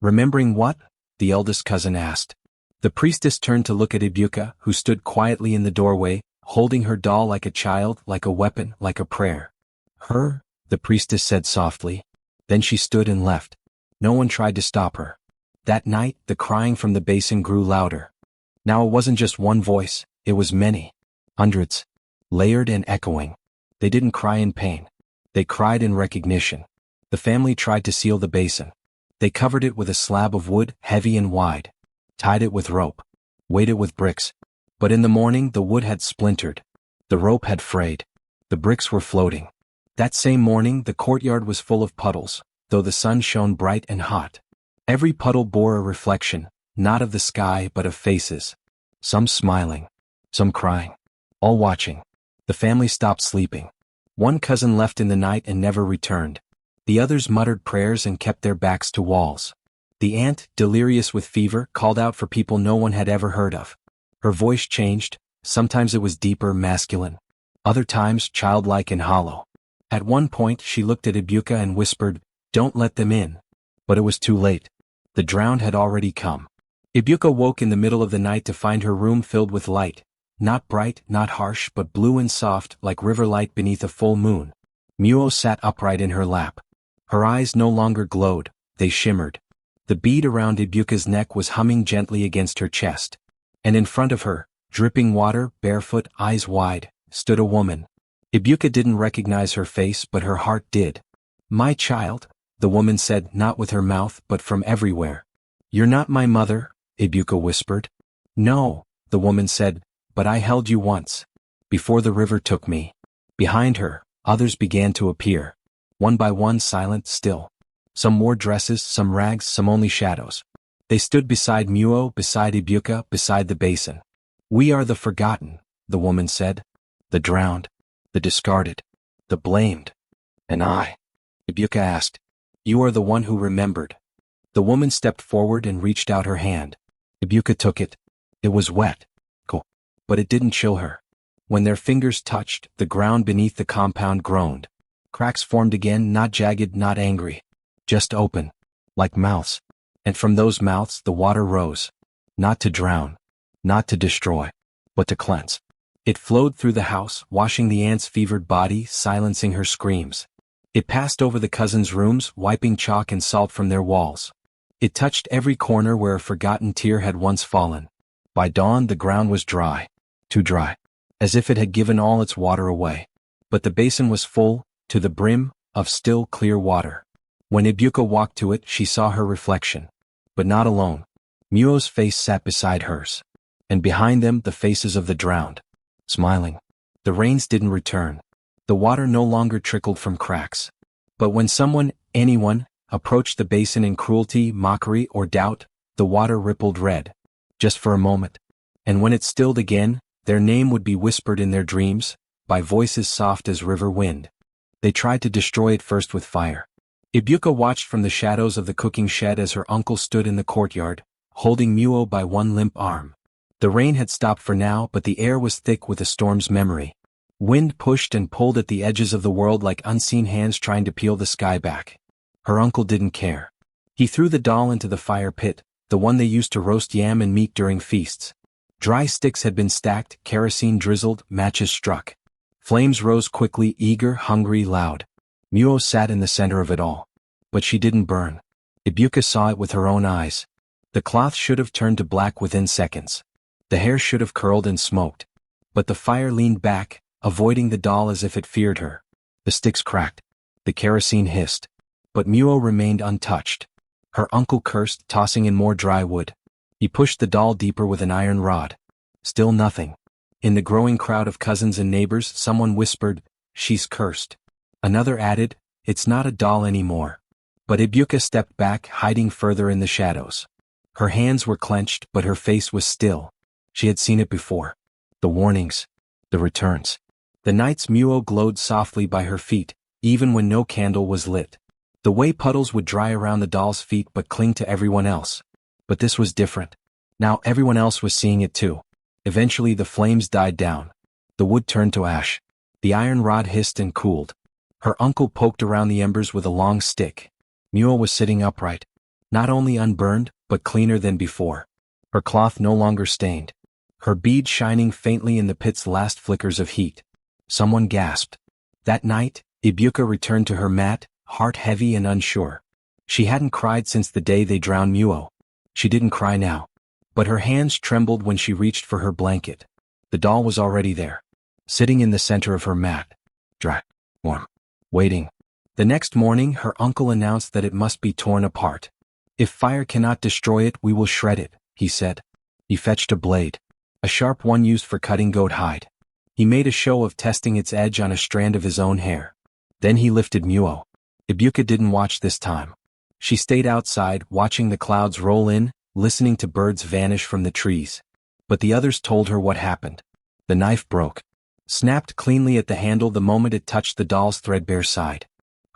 "Remembering what?" the eldest cousin asked. The priestess turned to look at Ibuka, who stood quietly in the doorway, holding her doll like a child, like a weapon, like a prayer. "Her?" the priestess said softly. Then she stood and left. No one tried to stop her. That night, the crying from the basin grew louder. Now it wasn't just one voice, it was many. Hundreds. Layered and echoing. They didn't cry in pain. They cried in recognition. The family tried to seal the basin. They covered it with a slab of wood, heavy and wide. Tied it with rope. Weighted it with bricks. But in the morning the wood had splintered. The rope had frayed. The bricks were floating. That same morning the courtyard was full of puddles, though the sun shone bright and hot. Every puddle bore a reflection, not of the sky but of faces. Some smiling. Some crying. All watching. The family stopped sleeping. One cousin left in the night and never returned. The others muttered prayers and kept their backs to walls. The aunt, delirious with fever, called out for people no one had ever heard of. Her voice changed, sometimes it was deeper, masculine. Other times, childlike and hollow. At one point, she looked at Ibuka and whispered, "Don't let them in." But it was too late. The drowned had already come. Ibuka woke in the middle of the night to find her room filled with light. Not bright, not harsh, but blue and soft, like river light beneath a full moon. Muo sat upright in her lap. Her eyes no longer glowed, they shimmered. The bead around Ibuka's neck was humming gently against her chest. And in front of her, dripping water, barefoot, eyes wide, stood a woman. Ibuka didn't recognize her face, but her heart did. "My child," the woman said, not with her mouth but from everywhere. "You're not my mother," Ibuka whispered. "No," the woman said, "but I held you once. Before the river took me." Behind her, others began to appear. One by one, silent, still. Some wore dresses, some rags, some only shadows. They stood beside Muo, beside Ibuka, beside the basin. "We are the forgotten," the woman said. "The drowned, the discarded, the blamed. And I," Ibuka asked, "you are the one who remembered." The woman stepped forward and reached out her hand. Ibuka took it. It was wet. Cool. But it didn't chill her. When their fingers touched, the ground beneath the compound groaned. Cracks formed again, not jagged, not angry. Just open. Like mouths. And from those mouths the water rose. Not to drown. Not to destroy. But to cleanse. It flowed through the house, washing the aunt's fevered body, silencing her screams. It passed over the cousins' rooms, wiping chalk and salt from their walls. It touched every corner where a forgotten tear had once fallen. By dawn the ground was dry. Too dry. As if it had given all its water away. But the basin was full, to the brim, of still, clear water. When Ibuka walked to it, she saw her reflection. But not alone. Muo's face sat beside hers. And behind them, the faces of the drowned. Smiling. The rains didn't return. The water no longer trickled from cracks. But when someone, anyone, approached the basin in cruelty, mockery, or doubt, the water rippled red. Just for a moment. And when it stilled again, their name would be whispered in their dreams, by voices soft as river wind. They tried to destroy it first with fire. Ibuka watched from the shadows of the cooking shed as her uncle stood in the courtyard, holding Muo by one limp arm. The rain had stopped for now, but the air was thick with a storm's memory. Wind pushed and pulled at the edges of the world like unseen hands trying to peel the sky back. Her uncle didn't care. He threw the doll into the fire pit, the one they used to roast yam and meat during feasts. Dry sticks had been stacked, kerosene drizzled, matches struck. Flames rose quickly, eager, hungry, loud. Muo sat in the center of it all. But she didn't burn. Ibuka saw it with her own eyes. The cloth should have turned to black within seconds. The hair should have curled and smoked. But the fire leaned back, avoiding the doll as if it feared her. The sticks cracked. The kerosene hissed. But Muo remained untouched. Her uncle cursed, tossing in more dry wood. He pushed the doll deeper with an iron rod. Still nothing. In the growing crowd of cousins and neighbors, someone whispered, "She's cursed." Another added, "It's not a doll anymore." But Ibuka stepped back, hiding further in the shadows. Her hands were clenched, but her face was still. She had seen it before. The warnings. The returns. The nights Muo glowed softly by her feet, even when no candle was lit. The way puddles would dry around the doll's feet but cling to everyone else. But this was different. Now everyone else was seeing it too. Eventually the flames died down. The wood turned to ash. The iron rod hissed and cooled. Her uncle poked around the embers with a long stick. Muo was sitting upright. Not only unburned, but cleaner than before. Her cloth no longer stained. Her bead shining faintly in the pit's last flickers of heat. Someone gasped. That night, Ibuka returned to her mat, heart heavy and unsure. She hadn't cried since the day they drowned Muo. She didn't cry now. But her hands trembled when she reached for her blanket. The doll was already there. Sitting in the center of her mat. Dry. Warm. Waiting. The next morning, her uncle announced that it must be torn apart. "If fire cannot destroy it, we will shred it," he said. He fetched a blade. A sharp one used for cutting goat hide. He made a show of testing its edge on a strand of his own hair. Then he lifted Muo. Ibuka didn't watch this time. She stayed outside, watching the clouds roll in, listening to birds vanish from the trees. But the others told her what happened. The knife broke. Snapped cleanly at the handle the moment it touched the doll's threadbare side.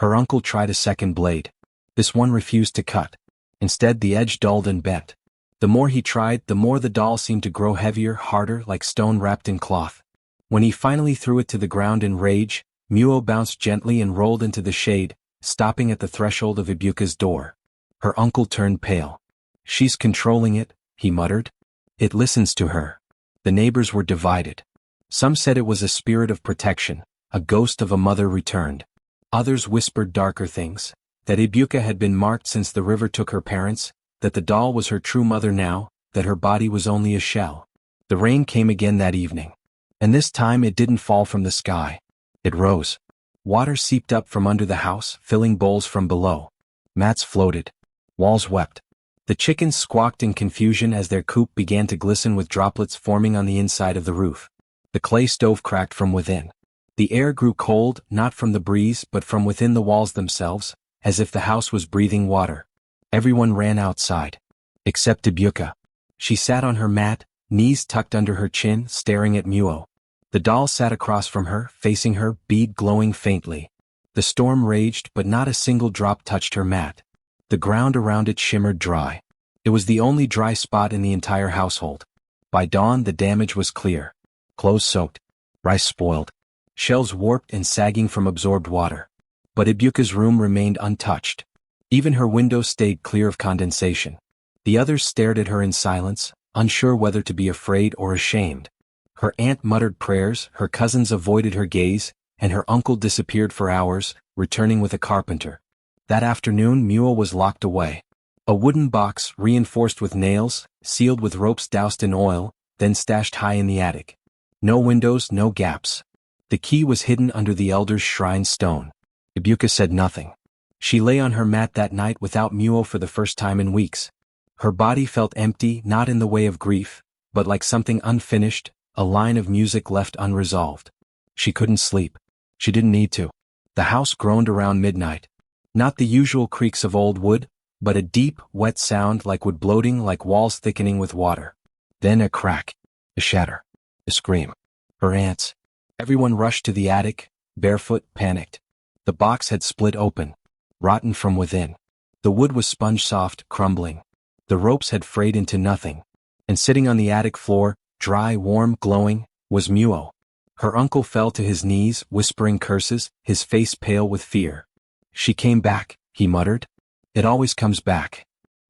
Her uncle tried a second blade. This one refused to cut. Instead, the edge dulled and bent. The more he tried, the more the doll seemed to grow heavier, harder, like stone wrapped in cloth. When he finally threw it to the ground in rage, Muo bounced gently and rolled into the shade, stopping at the threshold of Ibuka's door. Her uncle turned pale. "She's controlling it," he muttered. "It listens to her." The neighbors were divided. Some said it was a spirit of protection, a ghost of a mother returned. Others whispered darker things, that Ibuka had been marked since the river took her parents, that the doll was her true mother now, that her body was only a shell. The rain came again that evening. And this time it didn't fall from the sky. It rose. Water seeped up from under the house, filling bowls from below. Mats floated. Walls wept. The chickens squawked in confusion as their coop began to glisten with droplets forming on the inside of the roof. The clay stove cracked from within. The air grew cold, not from the breeze but from within the walls themselves, as if the house was breathing water. Everyone ran outside. Except Ibuka. She sat on her mat, knees tucked under her chin, staring at Muo. The doll sat across from her, facing her, bead glowing faintly. The storm raged, but not a single drop touched her mat. The ground around it shimmered dry. It was the only dry spot in the entire household. By dawn the damage was clear. Clothes soaked. Rice spoiled. Shelves warped and sagging from absorbed water. But Ibuka's room remained untouched. Even her windows stayed clear of condensation. The others stared at her in silence, unsure whether to be afraid or ashamed. Her aunt muttered prayers, her cousins avoided her gaze, and her uncle disappeared for hours, returning with a carpenter. That afternoon Muo was locked away. A wooden box, reinforced with nails, sealed with ropes doused in oil, then stashed high in the attic. No windows, no gaps. The key was hidden under the elder's shrine stone. Ibuka said nothing. She lay on her mat that night without Muo for the first time in weeks. Her body felt empty, not in the way of grief, but like something unfinished, a line of music left unresolved. She couldn't sleep. She didn't need to. The house groaned around midnight. Not the usual creaks of old wood, but a deep, wet sound like wood bloating, like walls thickening with water. Then a crack. A shatter. A scream. Her aunts. Everyone rushed to the attic, barefoot, panicked. The box had split open. Rotten from within. The wood was sponge-soft, crumbling. The ropes had frayed into nothing. And sitting on the attic floor, dry, warm, glowing, was Muo. Her uncle fell to his knees, whispering curses, his face pale with fear. "She came back," he muttered. "It always comes back."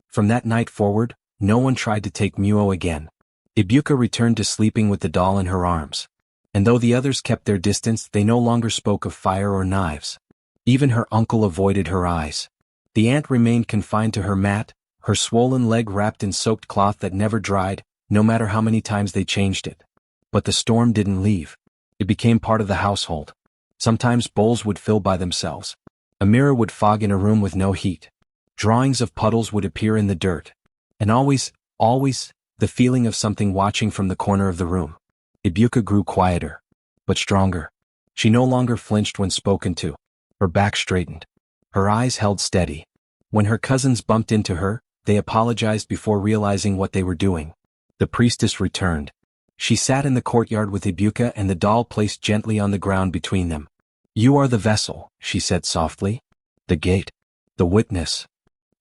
From that night forward, no one tried to take Muo again. Ibuka returned to sleeping with the doll in her arms. And though the others kept their distance, they no longer spoke of fire or knives. Even her uncle avoided her eyes. The aunt remained confined to her mat, her swollen leg wrapped in soaked cloth that never dried, no matter how many times they changed it. But the storm didn't leave. It became part of the household. Sometimes bowls would fill by themselves. A mirror would fog in a room with no heat. Drawings of puddles would appear in the dirt. And always, the feeling of something watching from the corner of the room. Ibuka grew quieter, but stronger. She no longer flinched when spoken to. Her back straightened. Her eyes held steady. When her cousins bumped into her, they apologized before realizing what they were doing. The priestess returned. She sat in the courtyard with Ibuka and the doll placed gently on the ground between them. "You are the vessel," she said softly. "The gate. The witness."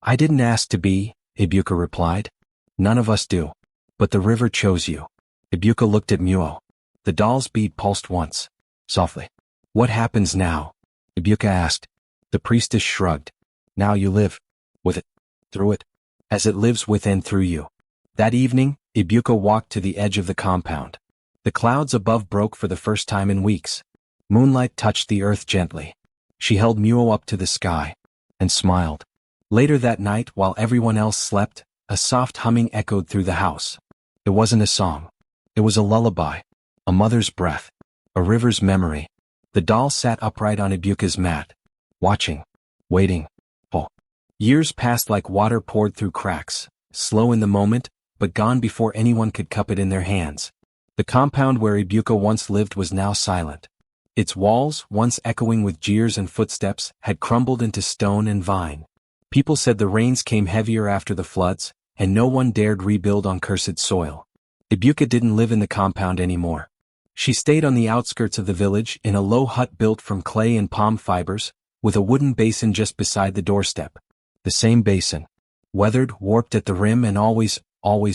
"I didn't ask to be," Ibuka replied. "None of us do. But the river chose you." Ibuka looked at Muo. The doll's bead pulsed once. Softly. "What happens now?" Ibuka asked. The priestess shrugged. "Now you live. With it. Through it. As it lives with and through you." That evening, Ibuka walked to the edge of the compound. The clouds above broke for the first time in weeks. Moonlight touched the earth gently. She held Muo up to the sky. And smiled. Later that night, while everyone else slept, a soft humming echoed through the house. It wasn't a song. It was a lullaby. A mother's breath. A river's memory. The doll sat upright on Ibuka's mat. Watching. Waiting. Oh. Years passed like water poured through cracks, slow in the moment, but gone before anyone could cup it in their hands. The compound where Ibuka once lived was now silent. Its walls, once echoing with jeers and footsteps, had crumbled into stone and vine. People said the rains came heavier after the floods, and no one dared rebuild on cursed soil. Ibuka didn't live in the compound anymore. She stayed on the outskirts of the village in a low hut built from clay and palm fibers, with a wooden basin just beside the doorstep. The same basin. Weathered, warped at the rim and always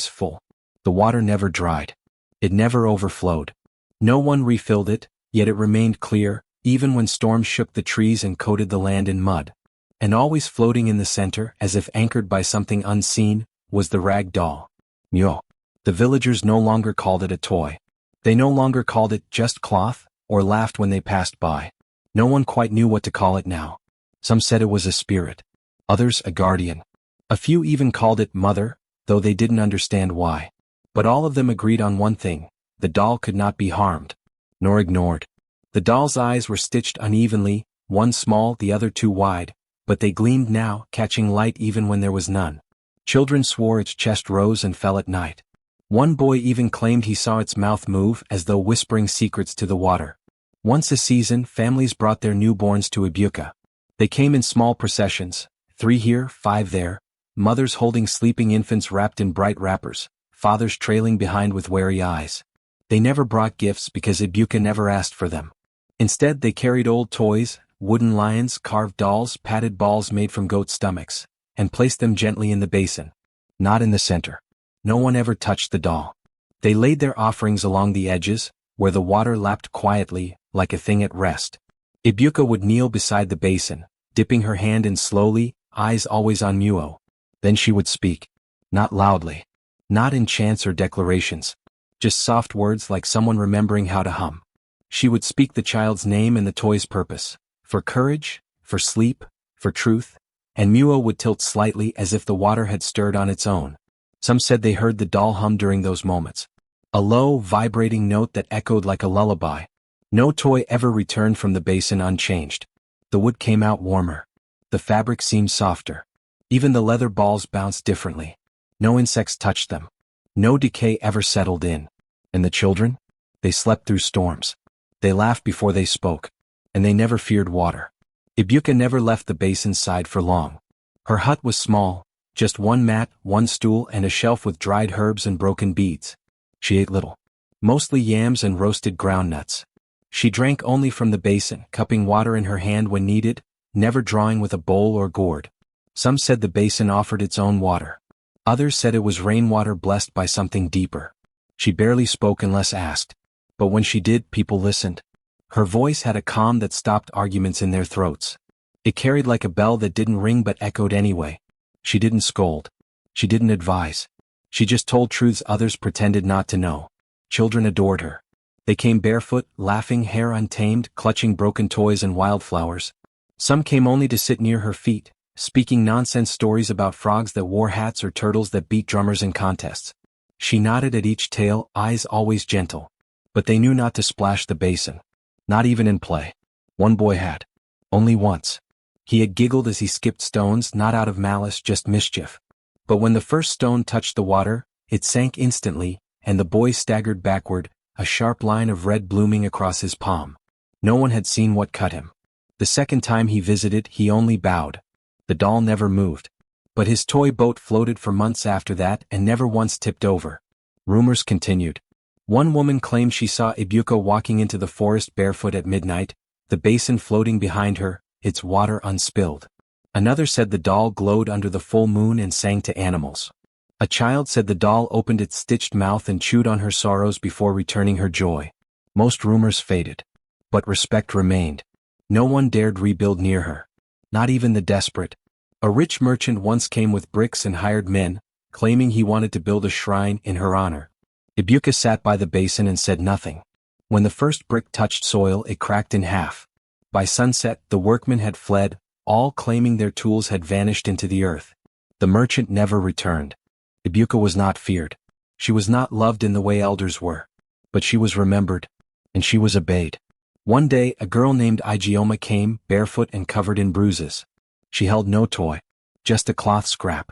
full. The water never dried. It never overflowed. No one refilled it, yet it remained clear, even when storms shook the trees and coated the land in mud. And always floating in the center, as if anchored by something unseen, was the rag doll. Myo. The villagers no longer called it a toy. They no longer called it just cloth, or laughed when they passed by. No one quite knew what to call it now. Some said it was a spirit. Others a guardian. A few even called it mother, though they didn't understand why. But all of them agreed on one thing: the doll could not be harmed, nor ignored. The doll's eyes were stitched unevenly, one small, the other too wide, but they gleamed now, catching light even when there was none. Children swore its chest rose and fell at night. One boy even claimed he saw its mouth move as though whispering secrets to the water. Once a season, families brought their newborns to Ibuka. They came in small processions, 3 here, 5 there, mothers holding sleeping infants wrapped in bright wrappers, fathers trailing behind with wary eyes. They never brought gifts because Ibuka never asked for them. Instead, they carried old toys, wooden lions, carved dolls, padded balls made from goat stomachs, and placed them gently in the basin. Not in the center. No one ever touched the doll. They laid their offerings along the edges, where the water lapped quietly, like a thing at rest. Ibuka would kneel beside the basin, dipping her hand in slowly, eyes always on Muo. Then she would speak. Not loudly. Not in chants or declarations. Just soft words like someone remembering how to hum. She would speak the child's name and the toy's purpose. For courage, for sleep, for truth, and Muo would tilt slightly as if the water had stirred on its own. Some said they heard the doll hum during those moments. A low, vibrating note that echoed like a lullaby. No toy ever returned from the basin unchanged. The wood came out warmer. The fabric seemed softer. Even the leather balls bounced differently. No insects touched them. No decay ever settled in. And the children? They slept through storms. They laughed before they spoke. And they never feared water. Ibuka never left the basin's side for long. Her hut was small, just one mat, one stool and a shelf with dried herbs and broken beads. She ate little. Mostly yams and roasted groundnuts. She drank only from the basin, cupping water in her hand when needed, never drawing with a bowl or gourd. Some said the basin offered its own water. Others said it was rainwater blessed by something deeper. She barely spoke unless asked. But when she did, people listened. Her voice had a calm that stopped arguments in their throats. It carried like a bell that didn't ring but echoed anyway. She didn't scold. She didn't advise. She just told truths others pretended not to know. Children adored her. They came barefoot, laughing, hair untamed, clutching broken toys and wildflowers. Some came only to sit near her feet, speaking nonsense stories about frogs that wore hats or turtles that beat drummers in contests. She nodded at each tale, eyes always gentle. But they knew not to splash the basin. Not even in play. One boy had. Only once. He had giggled as he skipped stones, not out of malice, just mischief. But when the first stone touched the water, it sank instantly, and the boy staggered backward, a sharp line of red blooming across his palm. No one had seen what cut him. The second time he visited, he only bowed. The doll never moved. But his toy boat floated for months after that and never once tipped over. Rumors continued. One woman claimed she saw Ibuka walking into the forest barefoot at midnight, the basin floating behind her, its water unspilled. Another said the doll glowed under the full moon and sang to animals. A child said the doll opened its stitched mouth and chewed on her sorrows before returning her joy. Most rumors faded. But respect remained. No one dared rebuild near her. Not even the desperate. A rich merchant once came with bricks and hired men, claiming he wanted to build a shrine in her honor. Ibuka sat by the basin and said nothing. When the first brick touched soil, it cracked in half. By sunset, the workmen had fled, all claiming their tools had vanished into the earth. The merchant never returned. Ibuka was not feared. She was not loved in the way elders were. But she was remembered. And she was obeyed. One day, a girl named Igioma came, barefoot and covered in bruises. She held no toy. Just a cloth scrap.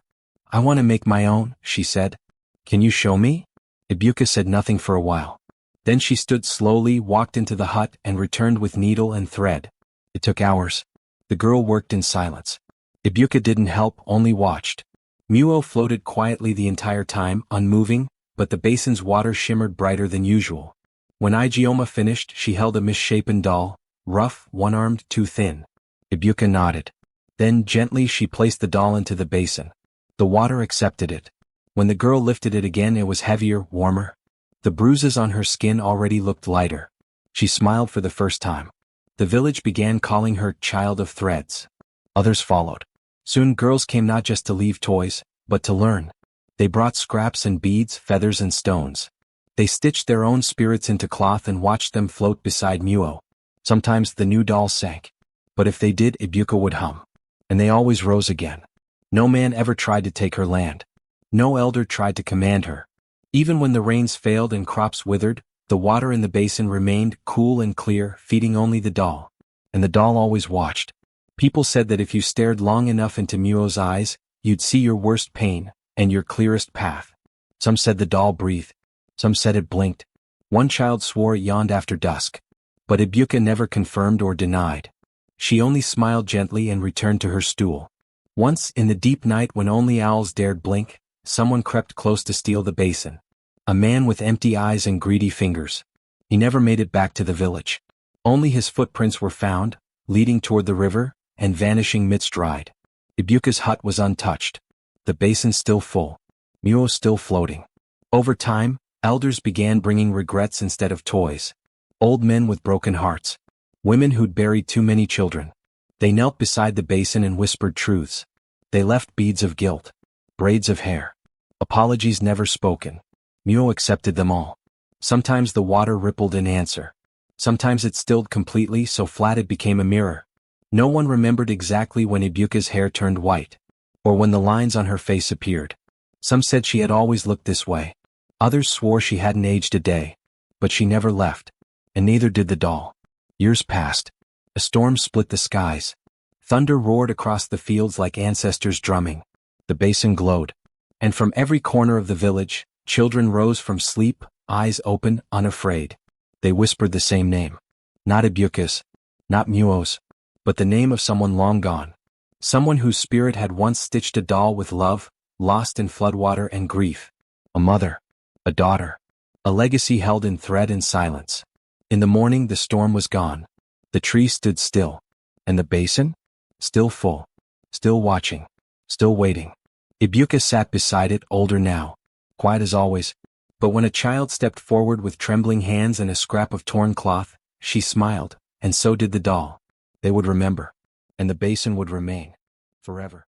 "I want to make my own," she said. "Can you show me?" Ibuka said nothing for a while. Then she stood slowly, walked into the hut, and returned with needle and thread. It took hours. The girl worked in silence. Ibuka didn't help, only watched. Muo floated quietly the entire time, unmoving, but the basin's water shimmered brighter than usual. When Igioma finished, she held a misshapen doll, rough, one-armed, too thin. Ibuka nodded. Then gently she placed the doll into the basin. The water accepted it. When the girl lifted it again, it was heavier, warmer. The bruises on her skin already looked lighter. She smiled for the first time. The village began calling her Child of Threads. Others followed. Soon girls came not just to leave toys, but to learn. They brought scraps and beads, feathers and stones. They stitched their own spirits into cloth and watched them float beside Muo. Sometimes the new doll sank. But if they did, Ibuka would hum. And they always rose again. No man ever tried to take her land. No elder tried to command her. Even when the rains failed and crops withered, the water in the basin remained cool and clear, feeding only the doll. And the doll always watched. People said that if you stared long enough into Muo's eyes, you'd see your worst pain and your clearest path. Some said the doll breathed. Some said it blinked. One child swore it yawned after dusk. But Ibuka never confirmed or denied. She only smiled gently and returned to her stool. Once, in the deep night when only owls dared blink, someone crept close to steal the basin. A man with empty eyes and greedy fingers. He never made it back to the village. Only his footprints were found, leading toward the river, and vanishing mid-stride. Ibuka's hut was untouched. The basin still full. Muo still floating. Over time, elders began bringing regrets instead of toys. Old men with broken hearts. Women who'd buried too many children. They knelt beside the basin and whispered truths. They left beads of guilt. Braids of hair. Apologies never spoken. Muo accepted them all. Sometimes the water rippled in answer. Sometimes it stilled completely so flat it became a mirror. No one remembered exactly when Ibuka's hair turned white. Or when the lines on her face appeared. Some said she had always looked this way. Others swore she hadn't aged a day. But she never left. And neither did the doll. Years passed. A storm split the skies. Thunder roared across the fields like ancestors drumming. The basin glowed. And from every corner of the village, children rose from sleep, eyes open, unafraid. They whispered the same name. Not Ibuka's. Not Muo's. But the name of someone long gone. Someone whose spirit had once stitched a doll with love, lost in floodwater and grief. A mother. A daughter. A legacy held in thread and silence. In the morning the storm was gone. The tree stood still. And the basin? Still full. Still watching. Still waiting. Ibuka sat beside it, older now. Quiet as always. But when a child stepped forward with trembling hands and a scrap of torn cloth, she smiled, and so did the doll. They would remember. And the basin would remain. Forever.